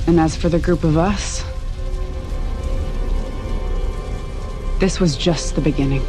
And as for the group of us, this was just the beginning.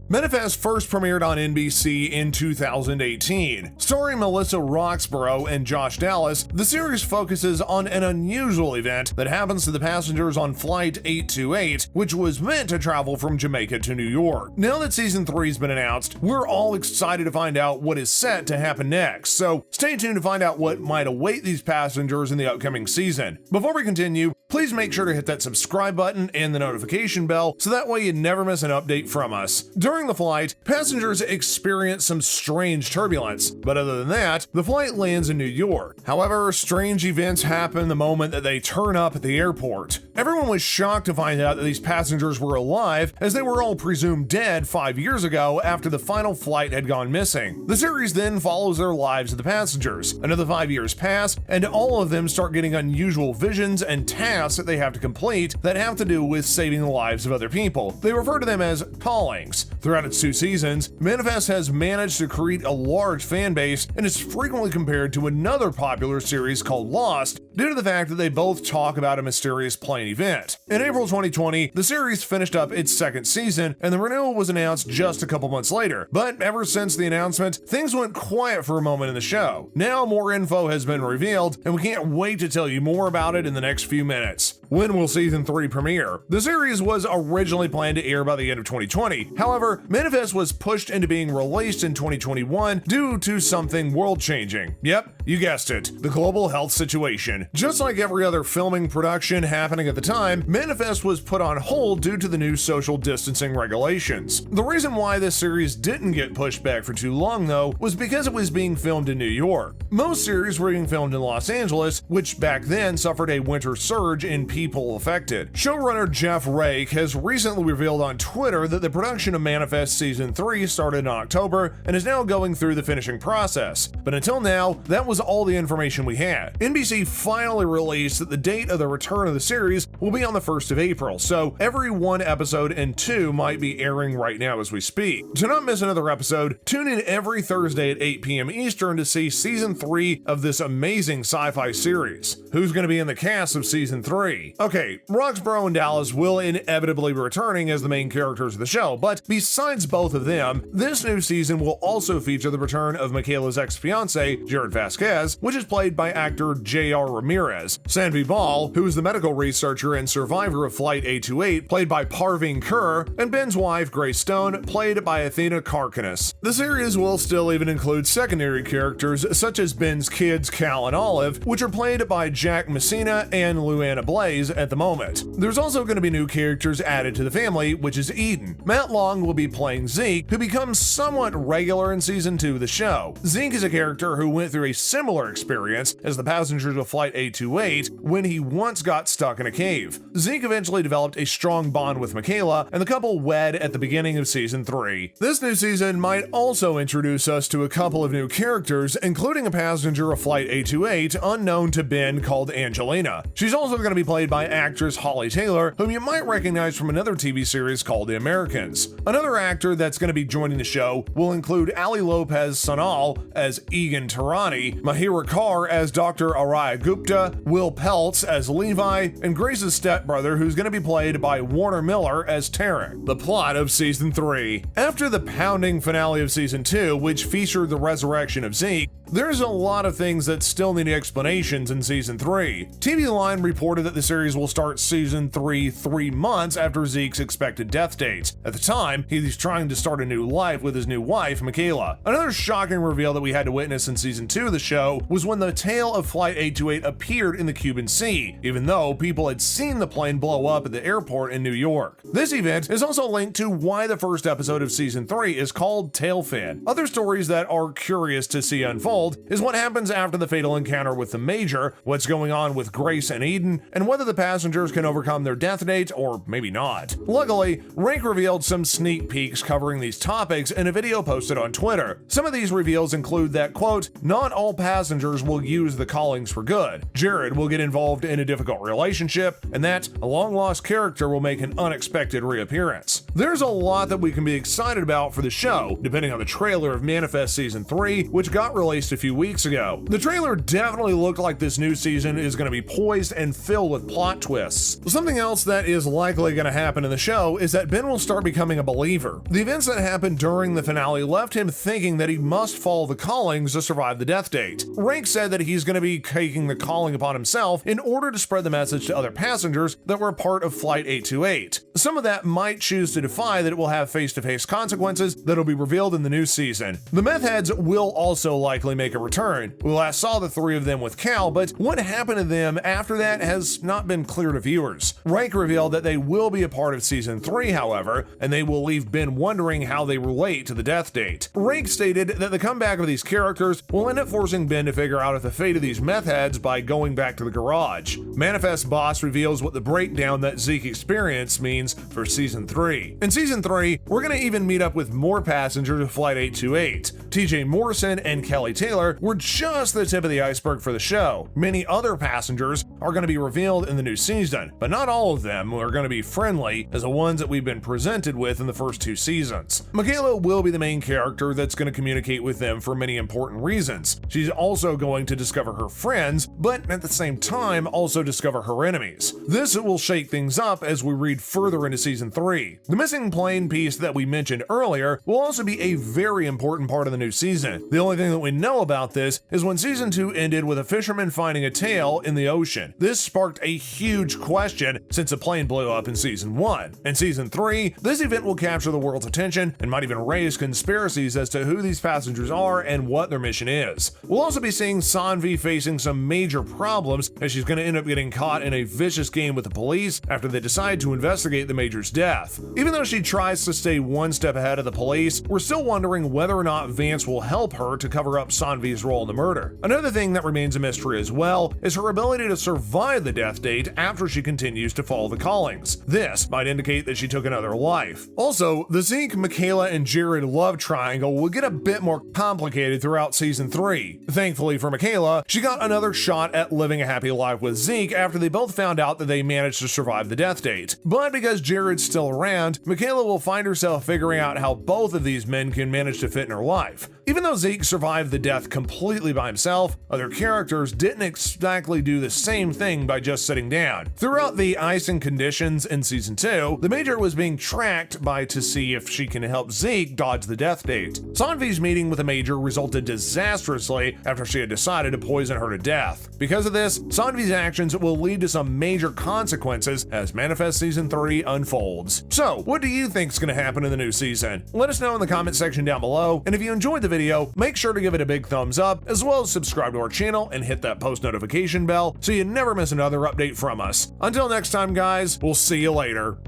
Manifest first premiered on NBC in 2018. Starring Melissa Roxborough and Josh Dallas, the series focuses on an unusual event that happens to the passengers on Flight 828, which was meant to travel from Jamaica to New York. Now that Season 3 has been announced, we're all excited to find out what is set to happen next, so stay tuned to find out what might await these passengers in the upcoming season. Before we continue, please make sure to hit that subscribe button and the notification bell so that way you never miss an update from us. During the flight, passengers experience some strange turbulence, but other than that, the flight lands in New York. However, strange events happen the moment that they turn up at the airport. Everyone was shocked to find out that these passengers were alive, as they were all presumed dead 5 years ago after the final flight had gone missing. The series then follows their lives of the passengers. Another 5 years pass, and all of them start getting unusual visions and tasks that they have to complete that have to do with saving the lives of other people. They refer to them as callings. Throughout its 2 seasons, Manifest has managed to create a large fan base and is frequently compared to another popular series called Lost due to the fact that they both talk about a mysterious plane event. In April 2020, the series finished up its 2nd season and the renewal was announced just a couple months later. But ever since the announcement, things went quiet for a moment in the show. Now more info has been revealed and we can't wait to tell you more about it in the next few minutes. When will Season 3 premiere? The series was originally planned to air by the end of 2020. However, Manifest was pushed into being released in 2021 due to something world-changing. Yep, you guessed it, the global health situation. Just like every other filming production happening at the time, Manifest was put on hold due to the new social distancing regulations. The reason why this series didn't get pushed back for too long, though, was because it was being filmed in New York. Most series were being filmed in Los Angeles, which back then suffered a winter surge in people affected. Showrunner Jeff Rake has recently revealed on Twitter that the production of Manifest Season 3 started in October and is now going through the finishing process. But until now, that was all the information we had. NBC finally released that the date of the return of the series will be on the 1st of April, so every 1 episode and 2 might be airing right now as we speak. To not miss another episode, tune in every Thursday at 8 p.m. Eastern to see Season 3 of this amazing sci-fi series. Who's going to be in the cast of Season 3? Okay, Roxborough and Dallas will inevitably be returning as the main characters of the show, but besides both of them, this new season will also feature the return of Michaela's ex-fiance, Jared Vasquez, which is played by actor J.R. Ramirez, Saanvi Ball, who is the medical researcher and survivor of Flight 828, played by Parveen Kaur, and Ben's wife, Grace Stone, played by Athena Karkanis. The series will still even include secondary characters such as Ben's kids, Cal and Olive, which are played by Jack Messina and Luana Blaze at the moment. There's also going to be new characters added to the family, which is Eden. Matt Long will be playing Zeke, who becomes somewhat regular in Season 2 of the show. Zeke is a character who went through a similar experience as the passengers of Flight 828 when he once got stuck in a cave. Zeke eventually developed a strong bond with Michaela, and the couple wed at the beginning of Season 3. This new season might also introduce us to a couple of new characters, including a passenger of Flight 828 unknown to Ben called Angelina. She's also going to be played by actress Holly Taylor, whom you might recognize from another TV series called The Americans. Another actor that's going to be joining the show will include Ali Lopez Sanal as Egan Tarani, Mahira Kaur as Dr. Araya Gupta, Will Peltz as Levi, and Grace's stepbrother, who's going to be played by Warner Miller as Tarek. The plot of Season 3. After the pounding finale of Season 2, which featured the resurrection of Zeke, there's a lot of things that still need explanations in Season 3. TV Line reported that the series will start Season 3 3 months after Zeke's expected death date. At the time, he's trying to start a new life with his new wife, Michaela. Another shocking reveal that we had to witness in Season 2 of the show was when the tail of Flight 828 appeared in the Cuban Sea, even though people had seen the plane blow up at the airport in New York. This event is also linked to why the first episode of Season 3 is called Tailfin. Other stories that are curious to see unfold is what happens after the fatal encounter with the Major, what's going on with Grace and Eden, and whether the passengers can overcome their death date or maybe not. Luckily, Rank revealed some sneak peeks covering these topics in a video posted on Twitter. Some of these reveals include that, quote, not all passengers will use the callings for good. Jared will get involved in a difficult relationship, and that a long-lost character will make an unexpected reappearance. There's a lot that we can be excited about for the show, depending on the trailer of Manifest Season 3, which got released released a few weeks ago. The trailer definitely looked like this new season is going to be poised and filled with plot twists. Something else that is likely going to happen in the show is that Ben will start becoming a believer. The events that happened during the finale left him thinking that he must follow the callings to survive the death date. Rank said that he's going to be taking the calling upon himself in order to spread the message to other passengers that were a part of Flight 828. Some of that might choose to defy that it will have face-to-face consequences that'll be revealed in the new season. The meth heads will also likely make a return. We last saw the three of them with Cal, but what happened to them after that has not been clear to viewers. Rank revealed that they will be a part of season 3, however, and they will leave Ben wondering how they relate to the death date. Rank stated that the comeback of these characters will end up forcing Ben to figure out the fate of these meth heads by going back to the garage. Manifest Boss reveals what the breakdown that Zeke experienced means for season 3. In season 3, we're going to even meet up with more passengers of Flight 828. TJ Morrison and Kelly Taylor were just the tip of the iceberg for the show. Many other passengers are going to be revealed in the new season, but not all of them are going to be friendly as the ones that we've been presented with in the first 2 seasons. Michaela will be the main character that's going to communicate with them for many important reasons. She's also going to discover her friends, but at the same time also discover her enemies. This will shake things up as we read further into season 3. The missing plane piece that we mentioned earlier will also be a very important part of the new season. The only thing that we know about this is when season 2 ended with a fisherman finding a tail in the ocean. This sparked a huge question since the plane blew up in season 1. In season 3, this event will capture the world's attention and might even raise conspiracies as to who these passengers are and what their mission is. We'll also be seeing Saanvi facing some major problems as she's going to end up getting caught in a vicious game with the police after they decide to investigate the Major's death. Even though she tries to stay one step ahead of the police, we're still wondering whether or not Vance will help her to cover up Saanvi's role in the murder. Another thing that remains a mystery as well is her ability to survive the death date after she continues to follow the callings. This might indicate that she took another life. Also, the Zeke, Michaela, and Jared love triangle will get a bit more complicated throughout season 3. Thankfully for Michaela, she got another shot at living a happy life with Zeke after they both found out that they managed to survive the death date. But because Jared's still around, Michaela will find herself figuring out how both of these men can manage to fit in her life. Even though Zeke survived the death completely by himself, other characters didn't exactly do the same thing by just sitting down. Throughout the icing conditions in season 2, the Major was being tracked to see if she can help Zeke dodge the death date. Saanvi's meeting with the Major resulted disastrously after she had decided to poison her to death. Because of this, Saanvi's actions will lead to some major consequences as Manifest season 3 unfolds. So, what do you think is going to happen in the new season? Let us know in the comment section down below, and if you enjoyed the video, make sure to give it a big thumbs up, as well as subscribe to our channel and hit that post notification bell so you never miss another update from us. Until next time, guys, we'll see you later.